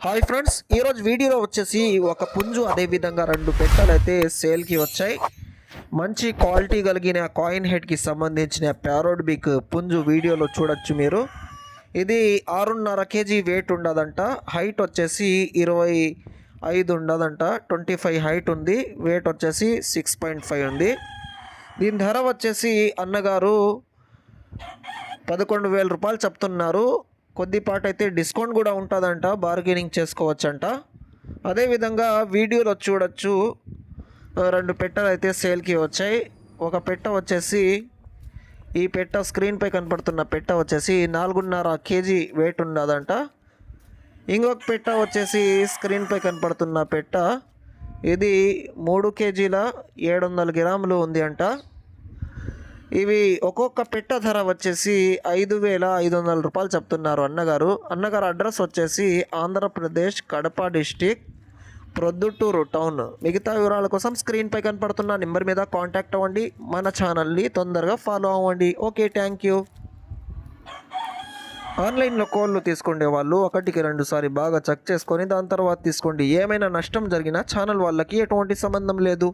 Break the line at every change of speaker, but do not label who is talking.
Hi friends, ఈరోజు వీడియోలో వచ్చేసి ఒక పుంజు అదేవిధంగా 2 పెట్టలు అయితే సేల్కి వచ్చాయి. మంచి క్వాలిటీ కలిగిన కాయిన్ హెడ్కి సంబంధించిన ప్యారోడ్ బిగ్ పుంజు వీడియోలో చూడొచ్చు మీరు. ఇది 6.5 కేజీ వెయిట్ ఉండదంట. హైట్ వచ్చేసి 25 ఉండదంట. 25 హైట్ ఉంది. వెయిట్ వచ్చేసి 6.5 ఉంది. దీని ధర వచ్చేసి అన్నగారు 11,000 రూపాయలు చెప్తున్నారు. కొద్దిపాటు అయితే డిస్కౌంట్ కూడా ఉంటుందంట, బార్గెనింగ్ చేసుకోవచ్చంట. అదేవిధంగా వీడియోలో చూడొచ్చు 2 పెట్టలు అయితే సేల్కి వచ్చాయి. ఒక పెట్ట వచ్చేసి ఈ పెట్ట స్క్రీన్పై కనపడుతున్న పెట్ట వచ్చేసి 4.5 కేజీ వెయిట్ ఉండదంట. ఇంకొక పెట్ట వచ్చేసి స్క్రీన్పై కనపడుతున్న పెట్ట ఇది 3 కేజీల 700 గ్రాములు ఉంది అంట. ఇవి ఒక్కొక్క పెట్ట ధర వచ్చేసి 5,500 రూపాయలు చెప్తున్నారు అన్నగారు. అడ్రస్ వచ్చేసి ఆంధ్రప్రదేశ్ కడప డిస్టిక్ ప్రొద్దుటూరు టౌన్. మిగతా వివరాల కోసం స్క్రీన్పై కనపడుతున్న నెంబర్ మీద కాంటాక్ట్ అవ్వండి. మన ఛానల్ని తొందరగా ఫాలో అవ్వండి. Okay, thank you. ఆన్లైన్లో కోళ్ళు తీసుకునే వాళ్ళు 1కి 2 సారి బాగా చెక్ చేసుకొని దాని తర్వాత తీసుకోండి. ఏమైనా నష్టం జరిగినా ఛానల్ వాళ్ళకి ఎటువంటి సంబంధం లేదు.